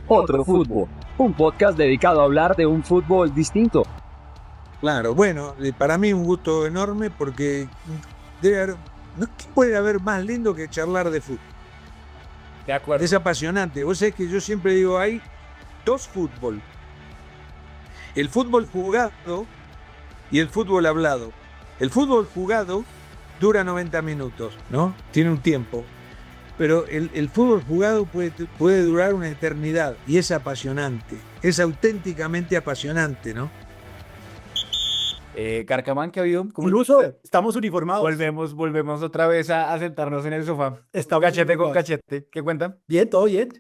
Otro Fútbol, un podcast dedicado a hablar de un fútbol distinto. Claro, bueno, para mí un gusto enorme porque debe haber, no ¿qué puede haber más lindo que charlar de fútbol? De acuerdo. Es apasionante. Vos sabés que yo siempre digo, hay dos fútbol. El fútbol jugado y el fútbol hablado. El fútbol jugado dura 90 minutos, ¿no? Tiene un tiempo. Pero el fútbol jugado puede durar una eternidad y es apasionante. Es auténticamente apasionante, ¿no? Carcamán, ¿qué ha habido? Incluso estamos uniformados. Volvemos otra vez a sentarnos en el sofá. Estamos Cachete con uniformados. cachete. ¿Qué cuentan? Bien, todo bien.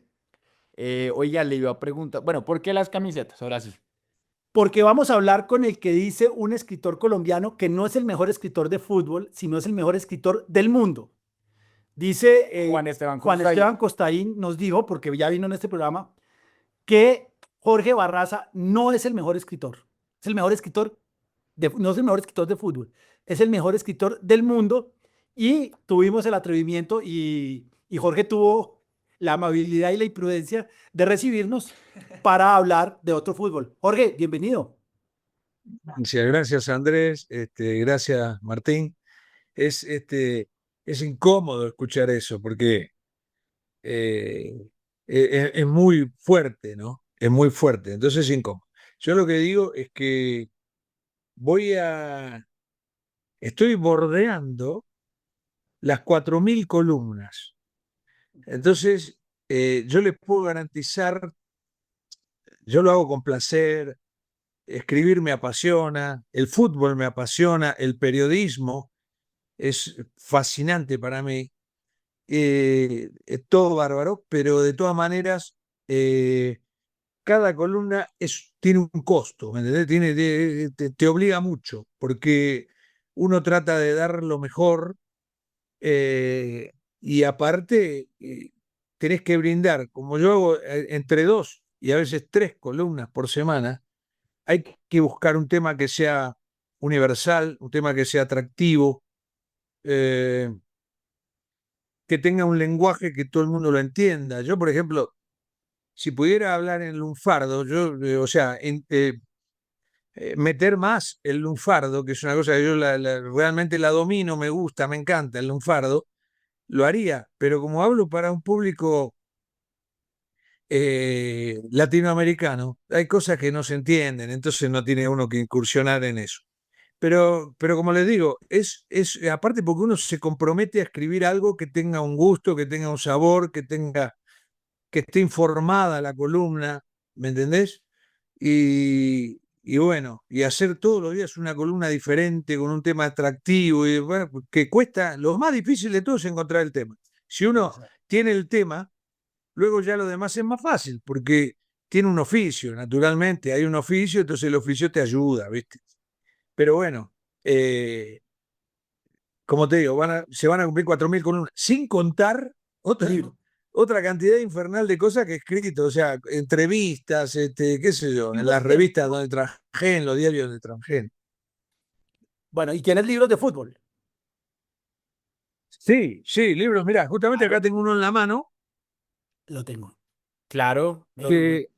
Oiga, le iba a preguntar. Bueno, ¿por qué las camisetas? Ahora sí. Porque vamos a hablar con el que dice un escritor colombiano que no es el mejor escritor de fútbol, sino es el mejor escritor del mundo. Dice Juan Esteban Juan Costaín. Esteban Costaín nos dijo, porque ya vino en este programa, que Jorge Barraza no es el mejor escritor. Es el mejor escritor, no es el mejor escritor de fútbol, es el mejor escritor del mundo. Y tuvimos el atrevimiento y Jorge tuvo la amabilidad y la imprudencia de recibirnos para hablar de otro fútbol. Jorge, bienvenido. Gracias Andrés, gracias Martín. Es incómodo escuchar eso porque eh, es muy fuerte, ¿no? Es muy fuerte, entonces es incómodo. Yo lo que digo es que estoy bordeando las 4.000 columnas. Entonces, yo les puedo garantizar, yo lo hago con placer, escribir me apasiona, el fútbol me apasiona, el periodismo es fascinante para mí, es todo bárbaro, pero de todas maneras, cada columna tiene un costo, ¿me entendés? Te obliga mucho, porque uno trata de dar lo mejor y aparte tenés que brindar, como yo hago entre 2 y a veces 3 columnas por semana, hay que buscar un tema que sea universal, un tema que sea atractivo, eh, que tenga un lenguaje que todo el mundo lo entienda. Yo, por ejemplo, si pudiera hablar en lunfardo, o sea, meter más el lunfardo, que es una cosa que yo realmente la domino, me gusta, me encanta el lunfardo, lo haría, pero como hablo para un público latinoamericano, hay cosas que no se entienden, entonces no tiene uno que incursionar en eso. Pero como les digo, es aparte porque uno se compromete a escribir algo que tenga un gusto, que tenga un sabor, que esté informada la columna, ¿me entendés? Y bueno, y hacer todos los días una columna diferente, con un tema atractivo, y bueno, que cuesta, lo más difícil de todo es encontrar el tema. Si uno tiene el tema, luego ya lo demás es más fácil, porque tiene un oficio, naturalmente, hay un oficio, entonces el oficio te ayuda, ¿viste? Pero bueno, como te digo, se van a cumplir 4.000 columnas, sin contar otra, otra cantidad infernal de cosas que he escrito, o sea, entrevistas, qué sé yo, en las revistas donde trabajé, en los diarios donde trabajé. Bueno, ¿y tienes libros de fútbol? Sí, sí, libros, mirá, justamente acá tengo uno en la mano, Lo tengo. Claro. que,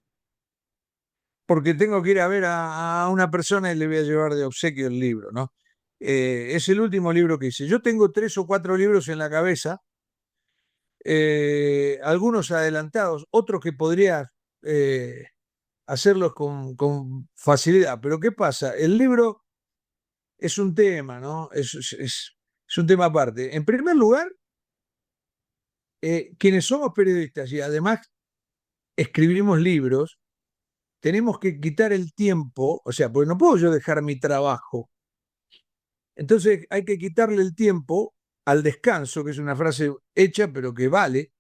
porque tengo que ir a ver a una persona y le voy a llevar de obsequio el libro, ¿no? Es el último libro que hice. Yo tengo 3 o 4 libros en la cabeza, algunos adelantados, otros que podría hacerlos con facilidad. Pero ¿qué pasa? El libro es un tema, ¿no? Es un tema aparte. En primer lugar, quienes somos periodistas y además escribimos libros, tenemos que quitar el tiempo, o sea, porque no puedo yo dejar mi trabajo. Entonces hay que quitarle el tiempo al descanso, que es una frase hecha, pero que vale,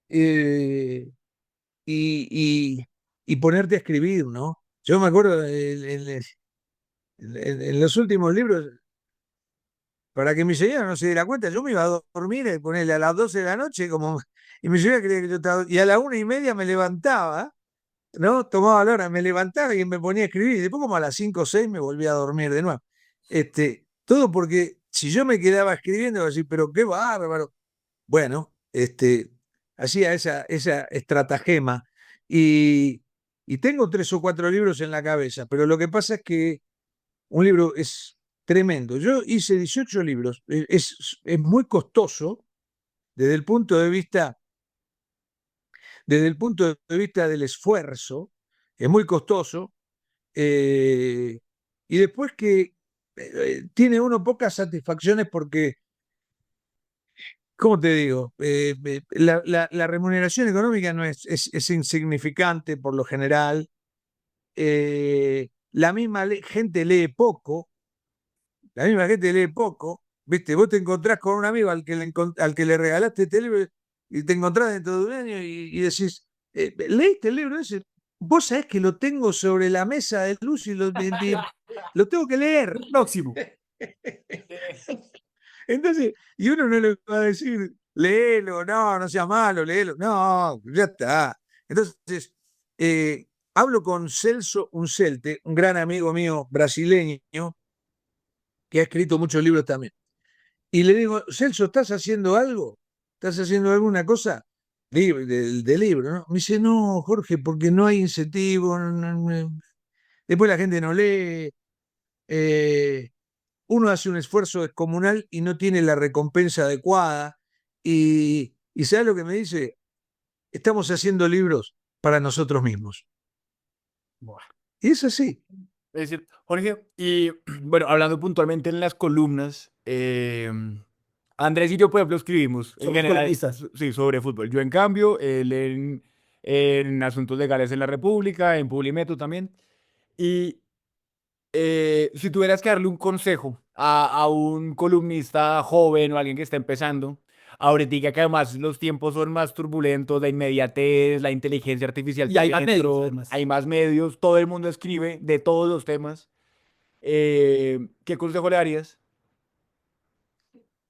eh, y, y ponerte a escribir, ¿no? Yo me acuerdo en los últimos libros, para que mi señora no se diera cuenta, yo me iba a dormir, ponerle a las 12 de la noche, y mi señora creía que yo estaba, y a las 1:30 me levantaba, ¿no? Tomaba la hora, me levantaba y me ponía a escribir, y después como a las 5 o 6 me volvía a dormir de nuevo. Todo porque si yo me quedaba escribiendo, iba a decir, pero qué bárbaro. Bueno, hacía esa estratagema. Y, y tengo 3 o 4 libros en la cabeza, pero lo que pasa es que un libro es tremendo. Yo hice 18 libros, es muy costoso desde el punto de vista, desde el punto de vista del esfuerzo, es muy costoso. Y después que tiene uno pocas satisfacciones porque, ¿cómo te digo? La remuneración económica no es insignificante por lo general. La misma gente lee poco, la misma gente lee poco, ¿viste? Vos te encontrás con un amigo al que le regalaste este libro y te encontrás dentro de un año y decís, ¿leíste el libro ese? Vos sabés que lo tengo sobre la mesa de luz y lo tengo que leer. Próximo. Entonces, y uno no le va a decir, léelo, no sea malo, léelo. No, ya está. Entonces, hablo con Celso Uncelte, un gran amigo mío brasileño, que ha escrito muchos libros también. Y le digo, Celso, ¿estás haciendo algo? ¿Estás haciendo alguna cosa de libro? ¿No? Me dice, no, Jorge, porque no hay incentivo. Después la gente no lee. Uno hace un esfuerzo descomunal y no tiene la recompensa adecuada. Y ¿sabes lo que me dice? Estamos haciendo libros para nosotros mismos. Buah. Y es así. Es decir, Jorge, y bueno, hablando puntualmente en las columnas, Andrés y yo, por ejemplo, escribimos en Somos general, columnistas. sí, sobre fútbol. Yo, en cambio, él en asuntos legales en la República, en Publimetro también. Y si tuvieras que darle un consejo a un columnista joven o alguien que está empezando, ahorita que además los tiempos son más turbulentos, la inmediatez, la inteligencia artificial Y hay más también medios, entró, además. hay más medios, todo el mundo escribe de todos los temas. ¿Qué consejo le darías?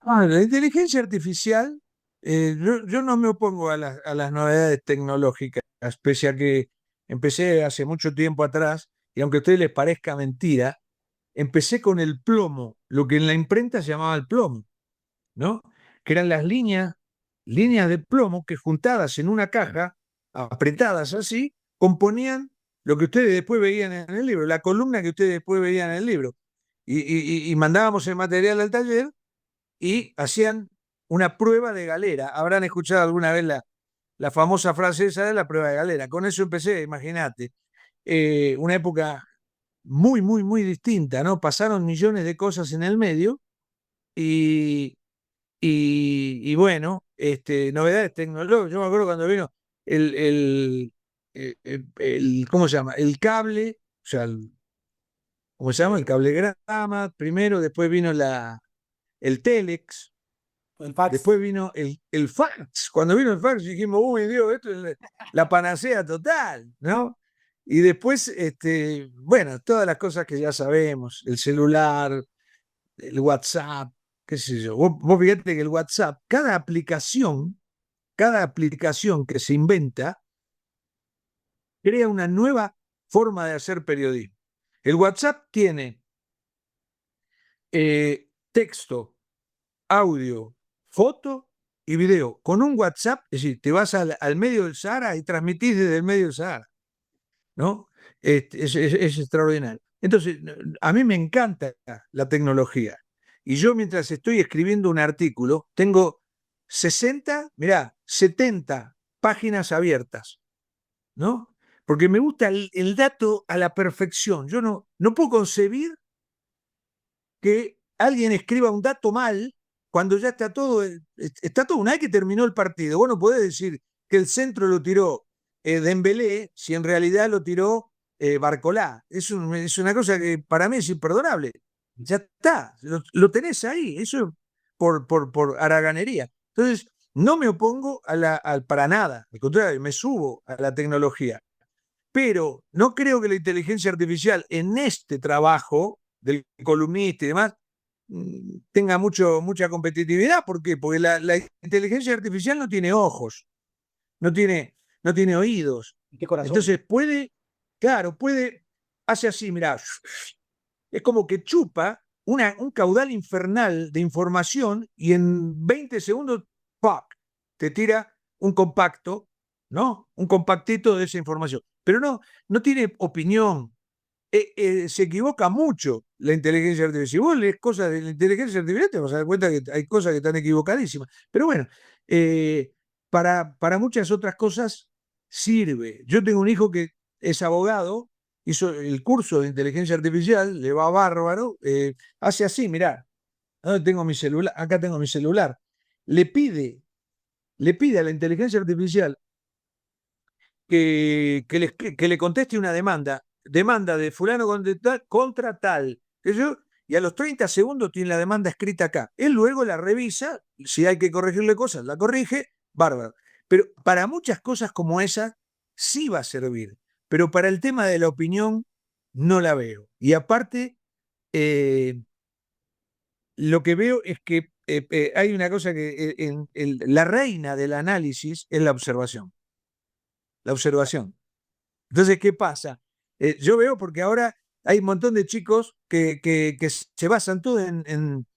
La inteligencia artificial, yo no me opongo a las novedades tecnológicas, pese a que empecé hace mucho tiempo atrás, y aunque a ustedes les parezca mentira, empecé con el plomo, lo que en la imprenta se llamaba el plomo, ¿no? Que eran las líneas de plomo que juntadas en una caja, apretadas así, componían lo que ustedes después veían en el libro, la columna que ustedes después veían en el libro. Y mandábamos el material al taller y hacían una prueba de galera. Habrán escuchado alguna vez la famosa frase esa de la prueba de galera. Con eso empecé, imagínate. Una época muy, muy, muy distinta, ¿no? Pasaron millones de cosas en el medio y, y bueno, novedades tecnológicas. Yo me acuerdo cuando vino el, el, ¿cómo se llama? El cable, o sea, ¿cómo se llama? El cablegrama primero, después vino el telex. El fax. Después vino el fax. Cuando vino el fax dijimos, uy, Dios, esto es la panacea total, ¿no? Y después, bueno, todas las cosas que ya sabemos, el celular, el WhatsApp, qué sé yo. Vos fíjate que el WhatsApp, cada aplicación que se inventa, crea una nueva forma de hacer periodismo. El WhatsApp tiene texto, audio, foto y video. Con un WhatsApp, es decir, te vas al medio del Sahara y transmitís desde el medio del Sahara, ¿no? Es extraordinario. Entonces, a mí me encanta la tecnología. Y yo mientras estoy escribiendo un artículo, tengo 70 páginas abiertas, ¿no? Porque me gusta el dato a la perfección. Yo no puedo concebir que alguien escriba un dato mal cuando ya está todo, una vez que terminó el partido. Vos no podés decir que el centro lo tiró Dembélé si en realidad lo tiró Barcolá. Es una cosa que para mí es imperdonable. Ya está, lo tenés ahí, eso es por haraganería. Entonces, no me opongo para nada, al contrario, me subo a la tecnología. Pero no creo que la inteligencia artificial en este trabajo del columnista y demás tenga mucha competitividad. ¿Por qué? Porque la inteligencia artificial no tiene ojos, no tiene oídos. ¿Qué corazón? Entonces claro, hace así, mirá, es como que chupa un caudal infernal de información y en 20 segundos, ¡pac!, te tira un compacto, ¿no? Un compactito de esa información. Pero no tiene opinión. Se equivoca mucho la inteligencia artificial. Si vos lees cosas de la inteligencia artificial, te vas a dar cuenta que hay cosas que están equivocadísimas. Pero bueno, para muchas otras cosas sirve. Yo tengo un hijo que es abogado, hizo el curso de inteligencia artificial, le va bárbaro, hace así, mirá, ¿dónde tengo mi celular? Acá tengo mi celular. Le pide a la inteligencia artificial que le conteste una demanda de fulano contra tal, y a los 30 segundos tiene la demanda escrita acá. Él luego la revisa, si hay que corregirle cosas, la corrige, bárbaro. Pero para muchas cosas como esa sí va a servir, pero para el tema de la opinión no la veo. Y aparte, lo que veo es que hay una cosa que la reina del análisis es la observación. La observación. Entonces, ¿qué pasa? Yo veo porque ahora hay un montón de chicos que se basan todo en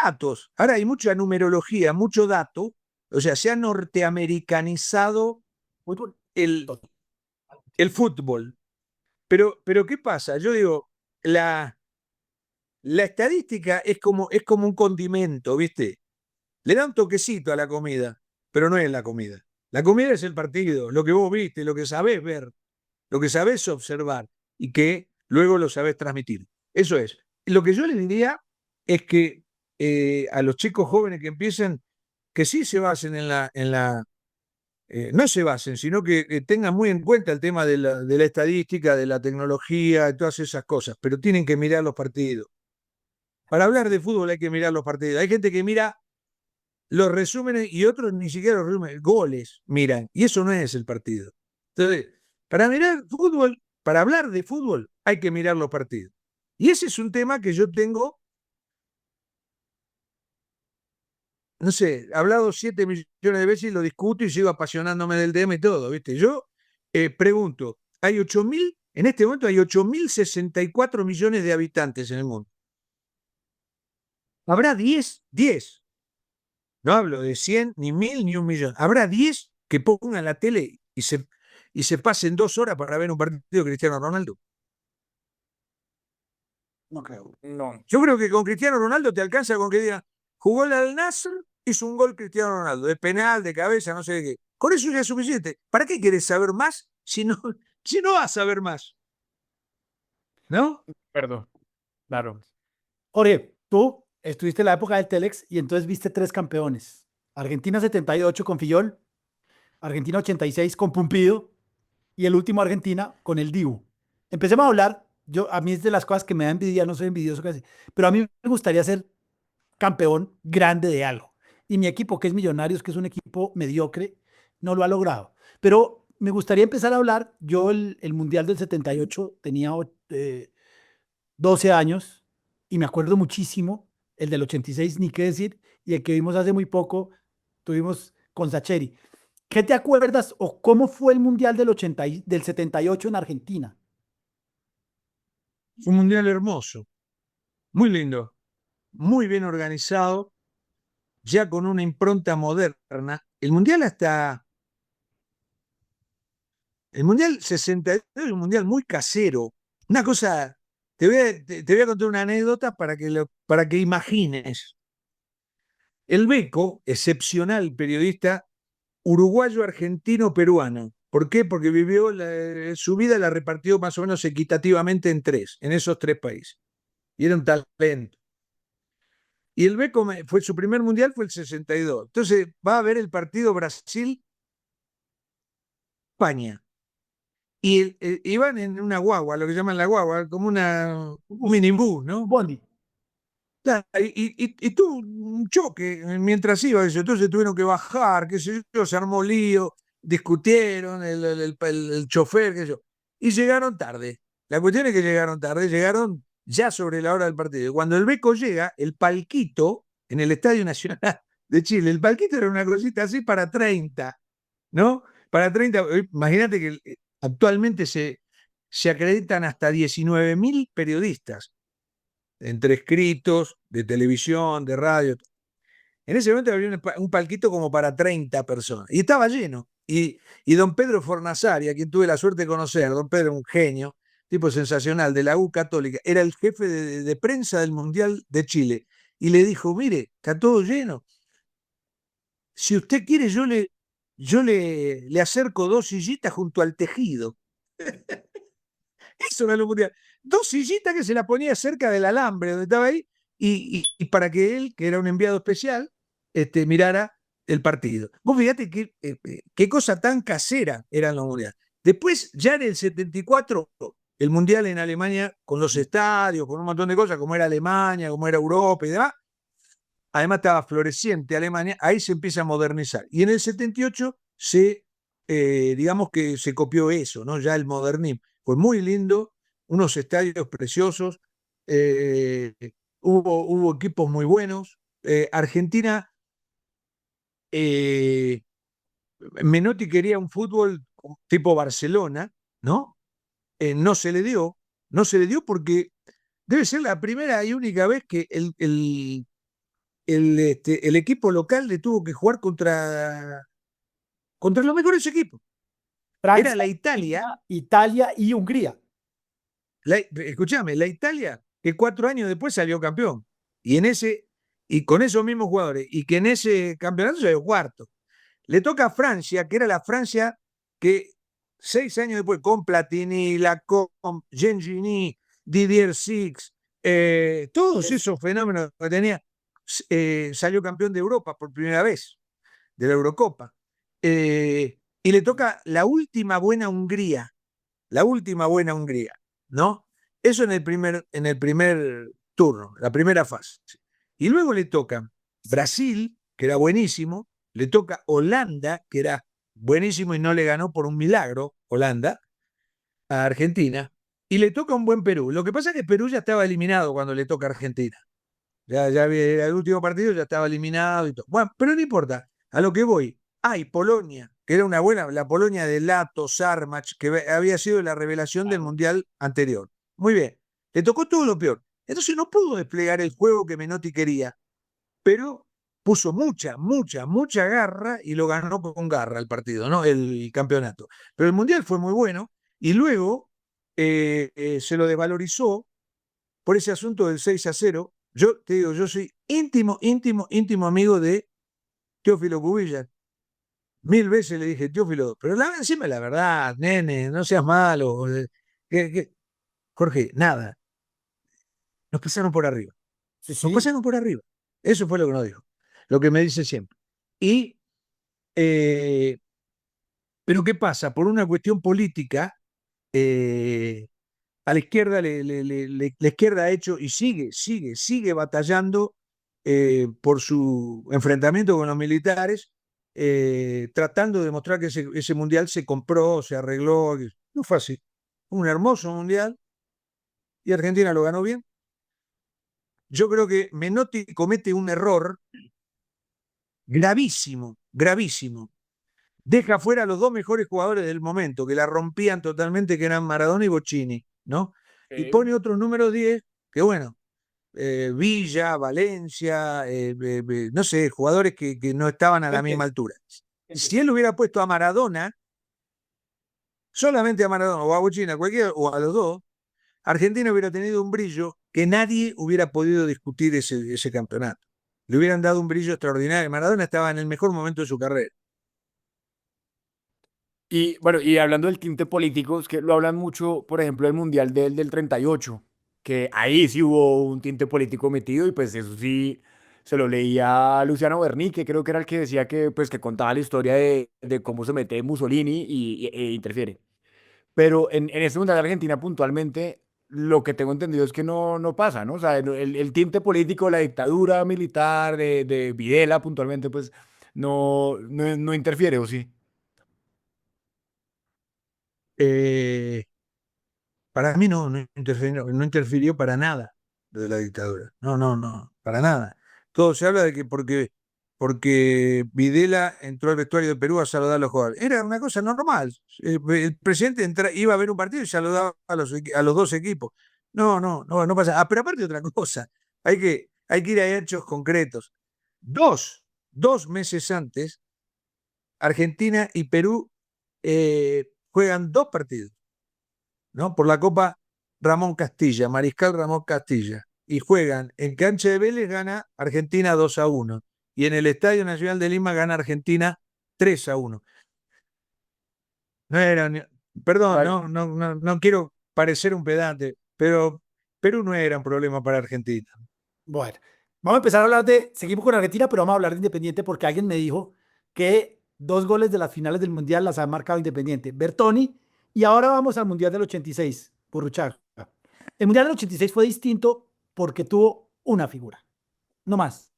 datos. Ahora hay mucha numerología, mucho dato. O sea, se ha norteamericanizado Fútbol. el, el fútbol. Pero ¿qué pasa? Yo digo, la estadística es como un condimento, ¿viste? Le da un toquecito a la comida, pero no es la comida. La comida es el partido, lo que vos viste, lo que sabés ver, lo que sabés observar y que luego lo sabés transmitir. Eso es. Lo que yo les diría es que a los chicos jóvenes que empiecen, que sí se basen no se basen, sino que tengan muy en cuenta el tema de la estadística, de la tecnología, de todas esas cosas, pero tienen que mirar los partidos. Para hablar de fútbol hay que mirar los partidos. Hay gente que mira los resúmenes y otros ni siquiera los resúmenes, goles miran, y eso no es el partido. Entonces, para mirar fútbol, para hablar de fútbol, hay que mirar los partidos. Y ese es un tema que yo tengo, no sé, hablado 7 millones de veces y lo discuto y sigo apasionándome del tema y todo, ¿viste? Yo pregunto, en este momento hay 8.064 millones de habitantes en el mundo. ¿Habrá 10? No hablo de 100, ni 1.000, ni 1.000.000. Habrá 10 que pongan la tele y se pasen 2 horas para ver un partido de Cristiano Ronaldo. No creo. No. Yo creo que con Cristiano Ronaldo te alcanza con que diga, jugó el Al-Nassr, hizo un gol Cristiano Ronaldo, de penal, de cabeza, no sé de qué. Con eso ya es suficiente. ¿Para qué quieres saber más si no vas a saber más? ¿No? Perdón. Claro. Jorge, tú estuviste en la época del Telex y entonces viste 3 campeones. Argentina 78 con Fillol, Argentina 86 con Pumpido y el último Argentina con el Dibu. Empecemos a hablar. A mí es de las cosas que me da envidia, no soy envidioso casi, pero a mí me gustaría ser campeón grande de algo. Y mi equipo, que es Millonarios, que es un equipo mediocre, no lo ha logrado. Pero me gustaría empezar a hablar. Yo el Mundial del 78 tenía 12 años y me acuerdo muchísimo. El del 86, ni qué decir, y el que vimos hace muy poco, tuvimos con Sacheri. ¿Qué te acuerdas o cómo fue el Mundial del 78 en Argentina? Un mundial hermoso, muy lindo, muy bien organizado, ya con una impronta moderna. El Mundial 62 es un mundial muy casero. Una cosa, te voy a contar una anécdota para que imagines. El Beco, excepcional periodista uruguayo, argentino, peruano. ¿Por qué? Porque vivió su vida, la repartió más o menos equitativamente en esos 3 países. Y era un talento. Y el Beco su primer mundial fue el 62. Entonces va a ver el partido Brasil-España. Y iban en una guagua, lo que llaman la guagua, como un minibús, ¿no? Bondi. Y tuvo un choque mientras iba eso. Entonces tuvieron que bajar, qué sé yo, se armó lío, discutieron, el chofer, qué sé yo. Y llegaron tarde. La cuestión es que llegaron ya sobre la hora del partido. Cuando el Beco llega, el palquito en el Estadio Nacional de Chile, el palquito era una cosita así para 30, ¿no? Para 30, imagínate que actualmente se acreditan hasta 19.000 periodistas, entre escritos, de televisión, de radio. En ese momento había un palquito como para 30 personas y estaba lleno. Y don Pedro Fornasari, a quien tuve la suerte de conocer, don Pedro, un genio, tipo sensacional, de la U Católica, era el jefe de prensa del Mundial de Chile. Y le dijo, mire, está todo lleno. Si usted quiere, yo le acerco 2 sillitas junto al tejido. Eso era lo mundial. 2 sillitas que se la ponía cerca del alambre donde estaba ahí, y para que él, que era un enviado especial, mirara el partido. Vos fíjate qué cosa tan casera eran los mundiales. Después, ya en el 74, el mundial en Alemania, con los estadios, con un montón de cosas, como era Alemania, como era Europa y demás, además estaba floreciente Alemania, ahí se empieza a modernizar. Y en el 78 digamos que se copió eso, ¿no? Ya el modernismo. Fue muy lindo, unos estadios preciosos, eh, hubo equipos muy buenos. Argentina, Menotti quería un fútbol tipo Barcelona, ¿no? No se le dio porque debe ser la primera y única vez que el equipo local le tuvo que jugar contra los mejores equipos. Francia, Era la Italia, Italia y Hungría. escúchame, la Italia que 4 años después salió campeón. Y con esos mismos jugadores, y que en ese campeonato salió cuarto. Le toca a Francia, que era la Francia que 6 años después, con Platini, Lacombe, Gengini, Didier Six, todos esos fenómenos que tenía, salió campeón de Europa por primera vez, de la Eurocopa. Y le toca la última buena Hungría, ¿no? Eso en el primer turno, la primera fase. Y luego le toca Brasil, que era buenísimo, le toca Holanda, que era buenísimo y no le ganó por un milagro, Holanda, a Argentina, y le toca un buen Perú. Lo que pasa es que Perú ya estaba eliminado cuando le toca a Argentina. Ya era el último partido, ya estaba eliminado y todo. Bueno, pero no importa, a lo que voy. Hay Polonia, que era una buena, la Polonia de Lato, Sarmach, que había sido la revelación del Mundial anterior. Muy bien, le tocó todo lo peor. Entonces no pudo desplegar el juego que Menotti quería, pero puso mucha garra y lo ganó con garra el partido, ¿no? El campeonato. Pero el Mundial fue muy bueno y luego se lo desvalorizó por ese asunto del 6-0. Yo te digo, yo soy íntimo amigo de Teófilo Cubillas. 1000 veces le dije, Teófilo, pero encima la verdad, nene, no seas malo. Jorge, nada, nos pasaron por arriba. Sí, Nos sí. pasaron por arriba. Eso fue lo que nos dijo, lo que me dice siempre. Pero ¿qué pasa? Por una cuestión política, a la izquierda la izquierda ha hecho y sigue batallando por su enfrentamiento con los militares, tratando de demostrar que ese mundial se compró, se arregló. No fue así. Un hermoso mundial y Argentina lo ganó bien. Yo creo que Menotti comete un error gravísimo. Deja fuera a los 2 mejores jugadores del momento, que la rompían totalmente, que eran Maradona y Bocini, ¿no? Y pone otros números 10, que bueno, Villa, Valencia, no sé, jugadores que no estaban a la misma altura. Si él hubiera puesto a Maradona, solamente a Maradona o a Bocini, o a los dos, Argentina hubiera tenido un brillo que nadie hubiera podido discutir ese campeonato. Le hubieran dado un brillo extraordinario. Maradona estaba en el mejor momento de su carrera. Y bueno, y hablando del tinte político, es que lo hablan mucho, por ejemplo, del Mundial del 38, que ahí sí hubo un tinte político metido y pues eso sí se lo leía a Luciano Berni, que creo que era el que decía que, pues, que contaba la historia de cómo se mete Mussolini e interfiere. Pero en este Mundial de Argentina puntualmente, lo que tengo entendido es que no pasa, ¿no? O sea, el tinte político, la dictadura militar de Videla puntualmente, pues no interfiere, ¿o sí? Eh, Para mí no interfirió para nada de la dictadura. No, para nada. Todo se habla de que porque Videla entró al vestuario de Perú a saludar a los jugadores. Era una cosa normal. El presidente iba a ver un partido y saludaba a los 2 equipos. No pasa. Pero aparte otra cosa, hay que ir a hechos concretos. Dos meses antes, Argentina y Perú juegan 2 partidos, ¿no? Por la Copa Ramón Castilla, Mariscal Ramón Castilla. Y juegan en cancha de Vélez, gana Argentina 2-1. Y en el Estadio Nacional de Lima gana Argentina 3-1. No era, perdón, Vale. no quiero parecer un pedante, pero Perú no era un problema para Argentina. Bueno, vamos a empezar a hablar seguimos con Argentina, pero vamos a hablar de Independiente porque alguien me dijo que 2 goles de las finales del Mundial las ha marcado Independiente, Bertoni, y ahora vamos al Mundial del 86, Burruchaga. El Mundial del 86 fue distinto porque tuvo una figura, no más.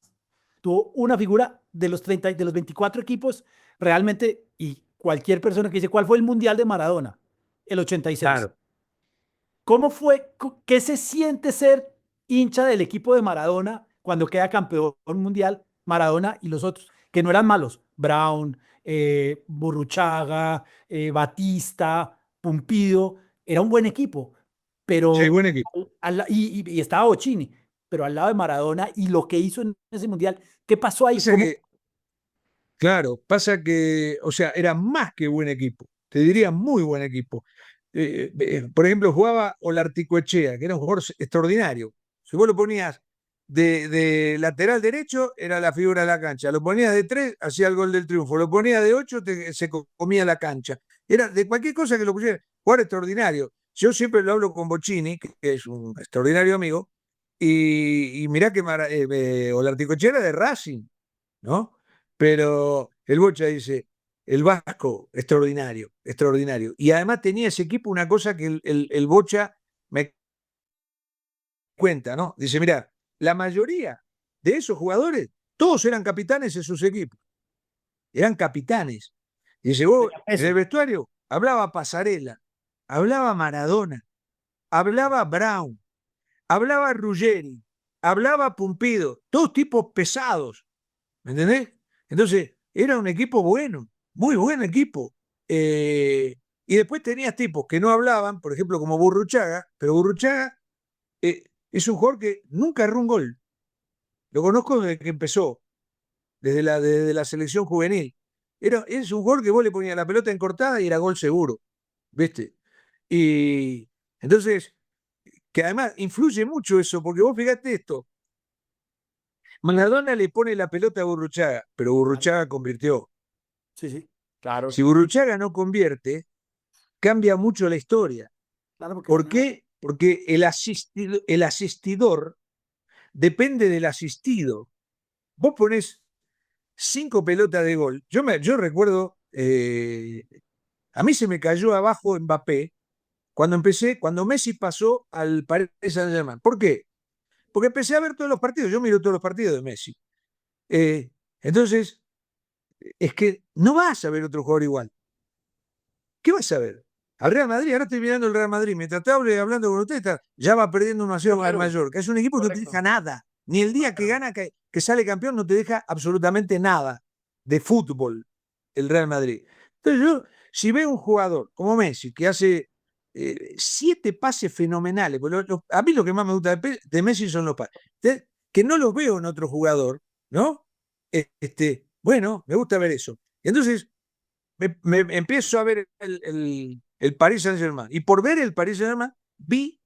Tuvo una figura de los 24 equipos, realmente, y cualquier persona que dice, ¿cuál fue el Mundial de Maradona? El 86. Claro. ¿Cómo fue? ¿Qué se siente ser hincha del equipo de Maradona cuando queda campeón mundial Maradona y los otros, que no eran malos? Brown, Burruchaga, Batista, Pumpido, era un buen equipo, Sí, pero buen equipo. y estaba Bocini, pero al lado de Maradona y lo que hizo en ese mundial, ¿qué pasó ahí? Pasa que, claro, pasa que, o sea, era más que buen equipo, te diría muy buen equipo. Por ejemplo, jugaba Olarticoechea, que era un jugador extraordinario. Si vos lo ponías de lateral derecho, era la figura de la cancha. Lo ponías de 3, hacía el gol del triunfo. Lo ponías de 8, se comía la cancha. Era de cualquier cosa que lo pusiera, jugador extraordinario. Yo siempre lo hablo con Bocini, que es un extraordinario amigo, y mirá que Olarticoechea era de Racing, ¿no? Pero el Bocha dice, el Vasco, extraordinario, extraordinario. Y además tenía ese equipo una cosa que el Bocha me cuenta, ¿no? Dice, mira, la mayoría de esos jugadores, todos eran capitanes en sus equipos. Eran capitanes. Dice, vos, en el vestuario, hablaba Pasarela, hablaba Maradona, hablaba Brown, hablaba Ruggeri, hablaba Pumpido, todos tipos pesados. ¿Me entendés? Entonces, era un equipo bueno, muy buen equipo. Y después tenías tipos que no hablaban, por ejemplo, como Burruchaga, pero Burruchaga es un jugador que nunca erró un gol. Lo conozco desde que empezó, desde la selección juvenil. Es un jugador que vos le ponías la pelota en cortada y era gol seguro, ¿viste? Y entonces, que además influye mucho eso, porque vos fíjate esto, Maradona le pone la pelota a Burruchaga, pero Burruchaga convirtió. Sí, sí, Claro. Si Burruchaga no convierte, cambia mucho la historia. claro, porque ¿Por qué? Porque el asistidor depende del asistido. Vos ponés 5 pelotas de gol. Yo recuerdo, a mí se me cayó abajo Mbappé cuando Messi pasó al Paris Saint-Germain. ¿Por qué? Porque empecé a ver todos los partidos. Yo miro todos los partidos de Messi. Entonces, es que no vas a ver otro jugador igual. ¿Qué vas a ver? Al Real Madrid, ahora estoy mirando el Real Madrid. Mientras estaba hablando con usted, ya va perdiendo 1-0 al Mallorca. Es un equipo que no te deja nada. Ni el día que gana, que sale campeón, no te deja absolutamente nada de fútbol el Real Madrid. Entonces yo, si veo un jugador como Messi, que hace 7 pases fenomenales, a mí lo que más me gusta de Messi son los pases, que no los veo en otro jugador, ¿no? Bueno, me gusta ver eso. Entonces, me empiezo a ver el Paris Saint-Germain. Y por ver el Paris Saint-Germain, vi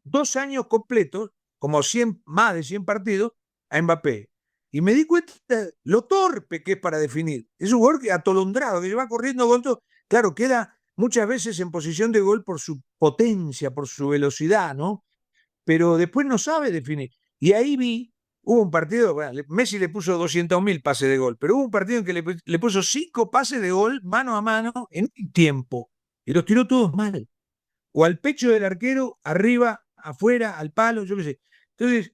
2 años completos, como más de 100 partidos, a Mbappé. Y me di cuenta de lo torpe que es para definir. Es un jugador atolondrado, que va corriendo con todo. Claro, queda muchas veces en posición de gol por su potencia, por su velocidad, ¿no? Pero después no sabe definir. Y ahí hubo un partido, bueno, Messi le puso 200.000 pases de gol, pero hubo un partido en que le puso 5 pases de gol mano a mano en un tiempo. Y los tiró todos mal. O al pecho del arquero, arriba, afuera, al palo, yo qué sé. Entonces,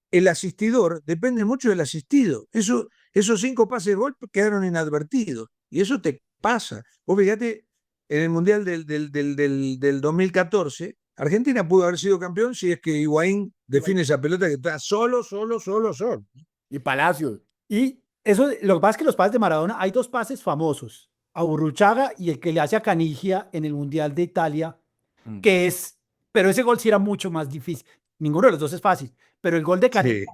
el asistidor depende mucho del asistido. Esos 5 pases de gol quedaron inadvertidos. Y eso te pasa. Vos fíjate, en el Mundial del 2014, Argentina pudo haber sido campeón si es que Higuaín define esa pelota que está solo. Y Palacios. Y eso, lo que pasa es que los pases de Maradona, hay 2 pases famosos, a Burruchaga y el que le hace a Canigia en el Mundial de Italia, que es, pero ese gol sí era mucho más difícil. Ninguno de los dos es fácil, pero el gol de Canigia. Sí.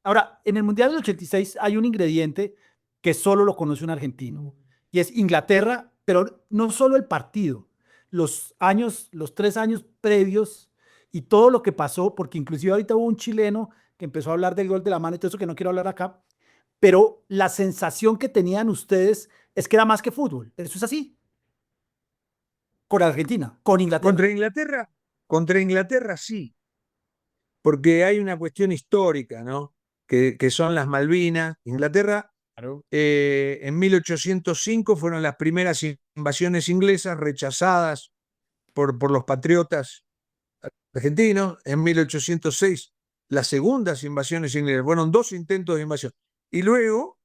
Ahora, en el Mundial del 86 hay un ingrediente que solo lo conoce un argentino. Y es Inglaterra, pero no solo el partido, los 3 años previos y todo lo que pasó, porque inclusive ahorita hubo un chileno que empezó a hablar del gol de la mano y todo eso que no quiero hablar acá, pero la sensación que tenían ustedes es que era más que fútbol. Eso es así. Con Argentina, con Inglaterra. Contra Inglaterra sí, porque hay una cuestión histórica, ¿no? Que son las Malvinas. Inglaterra, Claro. en 1805 fueron las primeras invasiones inglesas rechazadas por los patriotas argentinos. En 1806, las segundas invasiones inglesas. Fueron 2 intentos de invasión. Y luego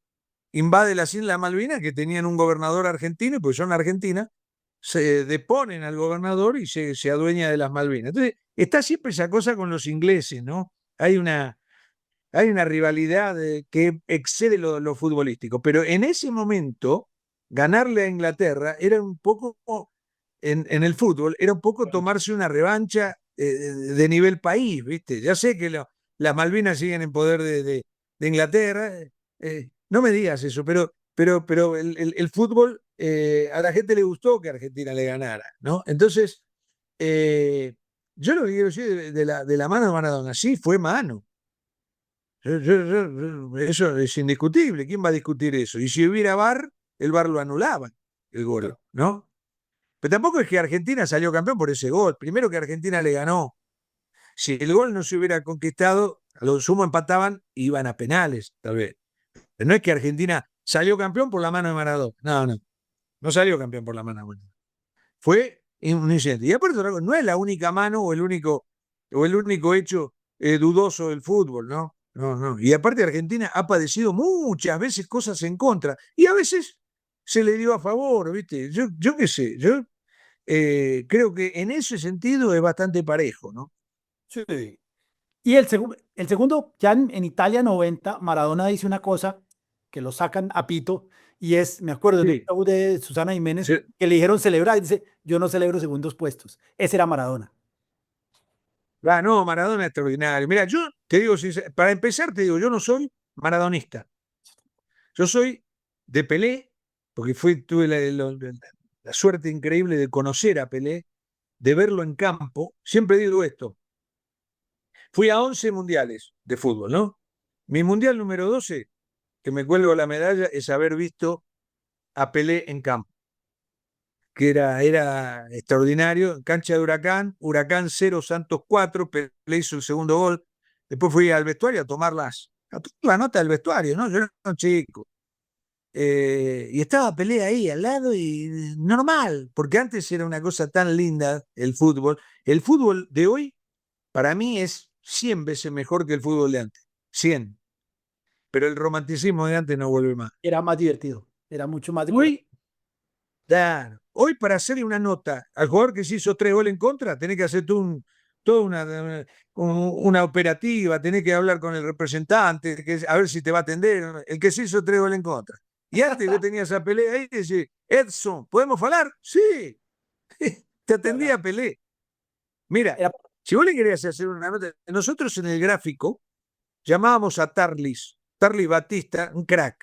invade las Islas Malvinas, que tenían un gobernador argentino, y pues son Argentina, se deponen al gobernador y se adueña de las Malvinas. Entonces, está siempre esa cosa con los ingleses, ¿no? Hay una rivalidad que excede lo futbolístico, pero en ese momento, ganarle a Inglaterra era un poco, en el fútbol, era un poco tomarse una revancha de nivel país, ¿viste? Ya sé que las Malvinas siguen en poder de Inglaterra, no me digas eso, pero el fútbol, a la gente le gustó que Argentina le ganara, ¿no? Entonces, yo lo que quiero decir de la mano de Maradona, sí, fue mano. Eso es indiscutible. ¿Quién va a discutir eso? Y si hubiera VAR, el VAR lo anulaba, el gol, ¿no? Pero tampoco es que Argentina salió campeón por ese gol. Primero que Argentina le ganó. Si el gol no se hubiera conquistado, a lo sumo empataban y iban a penales, tal vez. Pero no es que Argentina salió campeón por la mano de Maradona. No salió campeón por la mano de Maradona. Fue un incidente. Y aparte, no es la única mano o el único hecho dudoso del fútbol, ¿no? No. Y aparte Argentina ha padecido muchas veces cosas en contra y a veces se le dio a favor, ¿viste? Yo qué sé, yo creo que en ese sentido es bastante parejo, ¿no? Sí. Y el segundo, ya en Italia 90, Maradona dice una cosa que lo sacan a pito, y es, me acuerdo de un Sí, show de Susana Jiménez sí. que le dijeron celebrar, y dice, yo no celebro segundos puestos. Ese era Maradona. No, Maradona es extraordinario. Mira, yo te digo, para empezar, te digo, yo no soy maradonista. Yo soy de Pelé, porque tuve la suerte increíble de conocer a Pelé, de verlo en campo. Siempre digo esto, fui a 11 mundiales de fútbol, ¿no? Mi mundial número 12, que me cuelgo la medalla, es haber visto a Pelé en campo, que era extraordinario. Cancha de Huracán 0, Santos 4, Pelé hizo el segundo gol. Después fui al vestuario a tomar la nota del vestuario, ¿no? Yo era un chico. Y estaba Pelé ahí al lado y normal, porque antes era una cosa tan linda el fútbol. El fútbol de hoy, para mí, es 100 veces mejor que el fútbol de antes. 100. Pero el romanticismo de antes no vuelve más. Era más divertido, era mucho más Hoy, hoy para hacerle una nota al jugador que se hizo 3 goles en contra, tenés que hacer toda una operativa, tenés que hablar con el representante, a ver si te va a atender, el que se hizo 3 goles en contra. Y antes vos tenías a Pelé ahí y decís, Edson, ¿podemos hablar? Sí, te atendía Pelé. Mira, era, si vos le querías hacer una nota, nosotros en el gráfico llamábamos a Tarlis Batista, un crack,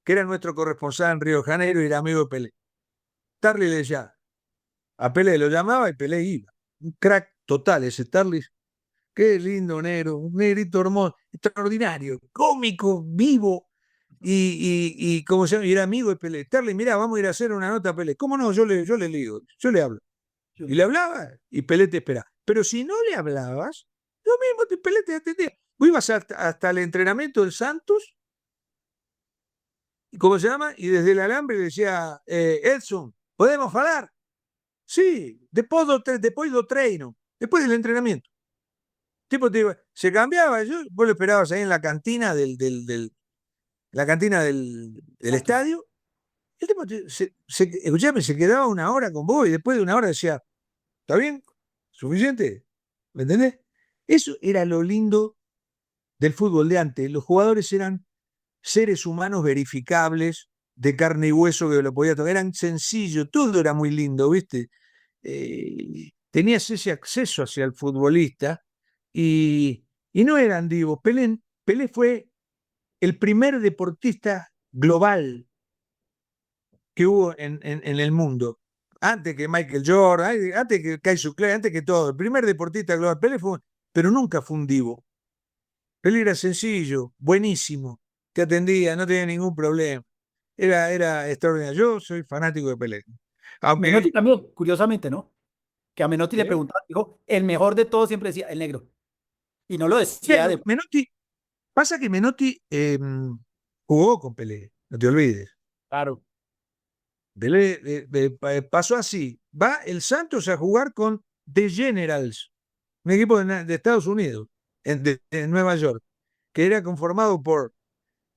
que era nuestro corresponsal en Río de Janeiro y era amigo de Pelé. Tarlis le decía, a Pelé lo llamaba y Pelé iba. Un crack total ese Tarlis. Qué lindo negro, un negrito hermoso, extraordinario, cómico, vivo. Y ¿cómo se llama? Y era amigo de Pelé. Tarlis, mirá, vamos a ir a hacer una nota a Pelé. ¿Cómo no? Yo le digo, yo le hablo. Y le hablaba y Pelé te esperaba. Pero si no le hablabas, lo mismo, Pelé te atendía. Vos ibas hasta el entrenamiento del Santos, ¿cómo se llama? Y desde el alambre le decía, Edson, ¿podemos hablar? Sí, después do treino, después del entrenamiento. Tipo, se cambiaba, vos lo esperabas ahí en la cantina la cantina del estadio. El tipo escuchame, se quedaba una hora con vos y después de una hora decía, ¿está bien? ¿Suficiente? ¿Me entendés? Eso era lo lindo del fútbol de antes. Los jugadores eran seres humanos verificables, de carne y hueso que lo podía tocar. Eran sencillos, todo era muy lindo, ¿viste? Tenías ese acceso hacia el futbolista y no eran divos. Pelé fue el primer deportista global que hubo en el mundo. Antes que Michael Jordan, antes que Kai Clay, antes que todo. El primer deportista global. Pelé fue, pero nunca fue un divo. Pelé era sencillo, buenísimo, te atendía, no tenía ningún problema. Era extraordinario. Yo soy fanático de Pelé. Menotti Aunque también, curiosamente, ¿no? Que a Menotti le ¿eh? preguntaban, dijo, el mejor de todos siempre decía el negro. Y no lo decía Bueno, de... Menotti, pasa que Menotti jugó con Pelé, no te olvides. Claro. Pelé pasó así. Va el Santos a jugar con The Generals, un equipo de Estados Unidos, de Nueva York, que era conformado por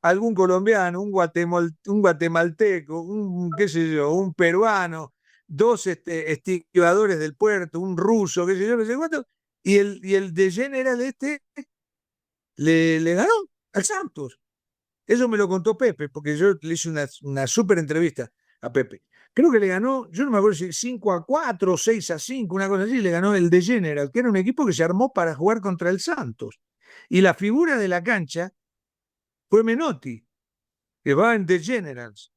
algún colombiano, un guatemalteco, un qué sé yo, un peruano, dos estibadores del puerto, un ruso, qué sé yo, qué sé cuánto, y el de General le ganó al Santos. Eso me lo contó Pepe, porque yo le hice una súper entrevista a Pepe. Creo que le ganó, yo no me acuerdo si 5-4 o 6-5, una cosa así, le ganó el de General, que era un equipo que se armó para jugar contra el Santos. Y la figura de la cancha fue Menotti, que va en The Generals.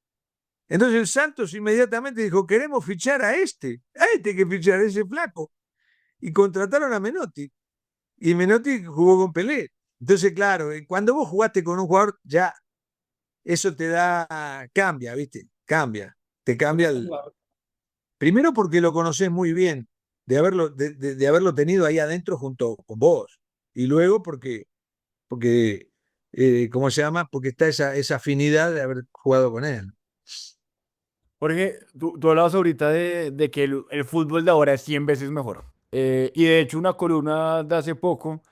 Entonces el Santos inmediatamente dijo, queremos fichar a este que fichar, a ese flaco. Y contrataron a Menotti. Y Menotti jugó con Pelé. Entonces, claro, cuando vos jugaste con un jugador, ya eso cambia, ¿viste? Cambia. Te cambia primero porque lo conocés muy bien, de haberlo tenido ahí adentro junto con vos. Y luego porque ¿cómo se llama? Porque está esa afinidad de haber jugado con él. Jorge, tú hablabas ahorita de que el fútbol de ahora es 100 veces mejor. Y de hecho una columna de hace poco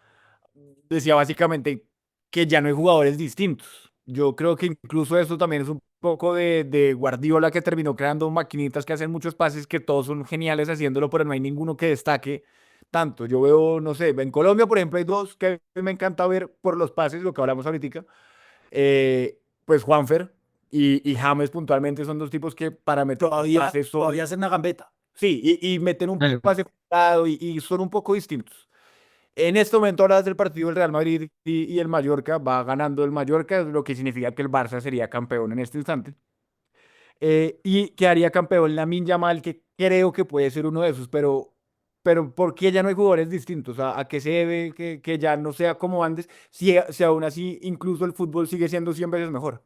decía básicamente que ya no hay jugadores distintos. Yo creo que incluso eso también es un poco de Guardiola, que terminó creando maquinitas que hacen muchos pases, que todos son geniales haciéndolo, pero no hay ninguno que destaque tanto. Yo veo, no sé, en Colombia, por ejemplo, hay dos que me encanta ver por los pases, lo que hablamos ahorita. Pues Juanfer y James puntualmente son dos tipos que para meter Todavía, pases son... todavía hacen una gambeta. Sí, y meten un Claro. pase jugado y son un poco distintos. En este momento hablas del partido del Real Madrid y el Mallorca. Va ganando el Mallorca, lo que significa que el Barça sería campeón en este instante. Y quedaría campeón Lamine Yamal, que creo que puede ser uno de esos, pero ¿por qué ya no hay jugadores distintos? ¿A qué se debe que ya no sea como antes? Si aún así incluso el fútbol sigue siendo 100 veces mejor.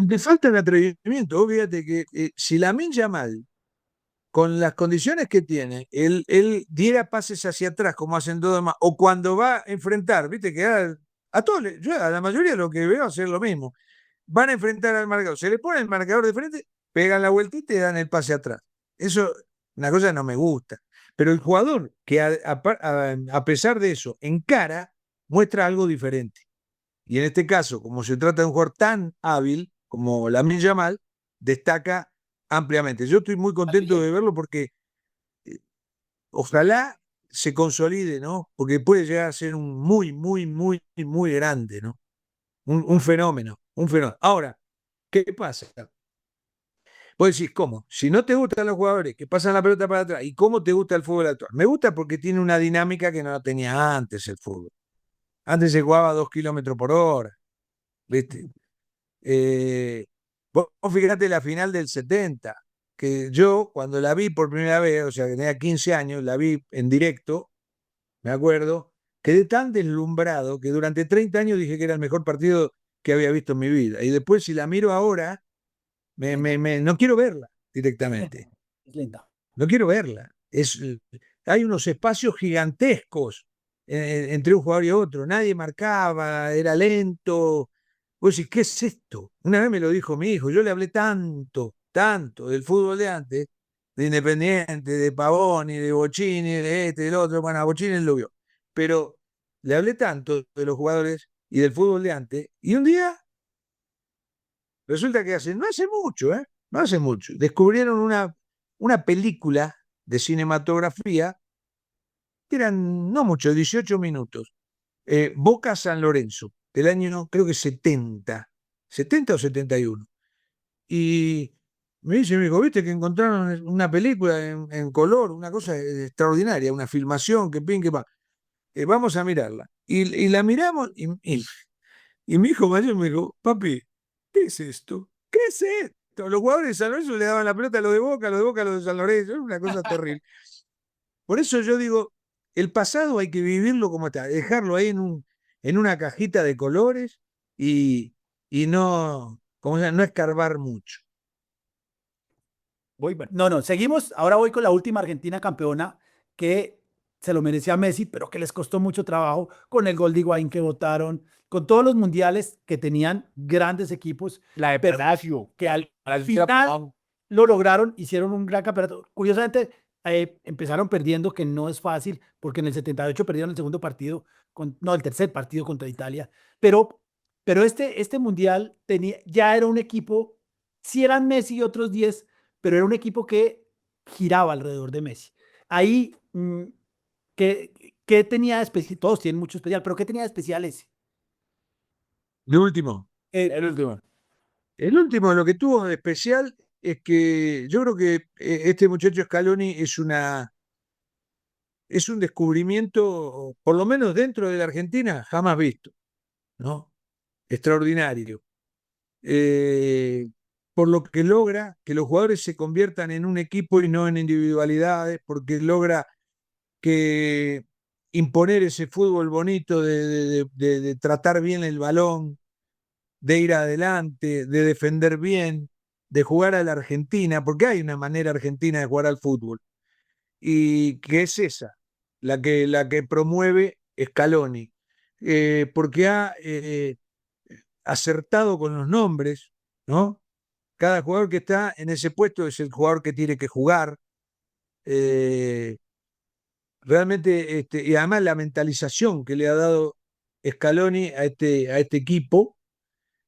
Te falta el atrevimiento. Vos fíjate que si Lamine Yamal, con las condiciones que tiene, él diera pases hacia atrás, como hacen todos demás, o cuando va a enfrentar, viste que a todos, yo a la mayoría lo que veo hacer lo mismo. Van a enfrentar al marcador, se le pone el marcador de frente, pegan la vueltita y dan el pase atrás. Eso, una cosa que no me gusta. Pero el jugador que a pesar de eso encara, muestra algo diferente. Y en este caso, como se trata de un jugador tan hábil como Lamine Yamal, destaca ampliamente. Yo estoy muy contento de verlo porque eh, ojalá se consolide, ¿no? Porque puede llegar a ser un muy, muy, muy, muy grande, ¿no? Un fenómeno, un fenómeno. Ahora, ¿qué pasa? Vos decís, ¿cómo? Si no te gustan los jugadores que pasan la pelota para atrás, ¿y cómo te gusta el fútbol actual? Me gusta porque tiene una dinámica que no tenía antes el fútbol. Antes se jugaba a 2 kilómetros por hora, ¿viste? Vos fíjate la final del 70, que yo cuando la vi por primera vez, o sea, que tenía 15 años, la vi en directo, me acuerdo, quedé tan deslumbrado que durante 30 años dije que era el mejor partido que había visto en mi vida. Y después, si la miro ahora, no quiero verla directamente. Es linda. No quiero verla. Hay unos espacios gigantescos entre un jugador y otro. Nadie marcaba, era lento. Vos decís, ¿qué es esto? Una vez me lo dijo mi hijo. Yo le hablé tanto, tanto del fútbol de antes, de Independiente, de Pavoni, de Bocini, de este, del otro. Bueno, a Bocini él lo vio. Pero le hablé tanto de los jugadores y del fútbol de antes. Y un día resulta que no hace mucho, ¿eh? No hace mucho. Descubrieron una película de cinematografía que eran no mucho, 18 minutos. Boca San Lorenzo, del año creo que 70 o 71. Y me dice mi hijo, viste que encontraron una película en color, una cosa extraordinaria, una filmación, que pin, que pa. Vamos a mirarla. Y la miramos y mi hijo mayor me dijo, papi, ¿qué es esto? ¿Qué es esto? Los jugadores de San Lorenzo le daban la pelota a los de Boca, a los de Boca a los de San Lorenzo. Es una cosa terrible. Por eso yo digo, el pasado hay que vivirlo como está, dejarlo ahí en una cajita de colores y no, como sea, no escarbar mucho. No, seguimos. Ahora voy con la última Argentina campeona que se lo merecía Messi, pero que les costó mucho trabajo con el gol de Higuaín que votaron, con todos los mundiales que tenían grandes equipos, La de pero Palacio. que al Palacio tira para final abajo. lo lograron, hicieron un gran campeonato. Curiosamente, empezaron perdiendo, que no es fácil, porque en el 78 perdieron el segundo partido, no, el tercer partido contra Italia, pero este mundial ya era un equipo, sí eran Messi y otros 10, pero era un equipo que giraba alrededor de Messi. Ahí, ¿qué tenía de especial? Todos tienen mucho especial, pero ¿qué tenía de especial ese? De último, El último. el último lo que tuvo de especial es que yo creo que este muchacho Scaloni es un descubrimiento, por lo menos dentro de la Argentina, jamás visto, ¿no? Extraordinario. Eh, por lo que logra que los jugadores se conviertan en un equipo y no en individualidades, porque logra que imponer ese fútbol bonito de tratar bien el balón, de ir adelante, de defender bien, de jugar a la Argentina, porque hay una manera argentina de jugar al fútbol, y que es esa, la que promueve Scaloni, porque ha acertado con los nombres, ¿no? Cada jugador que está en ese puesto es el jugador que tiene que jugar. Eh, realmente, y además la mentalización que le ha dado Scaloni a este equipo,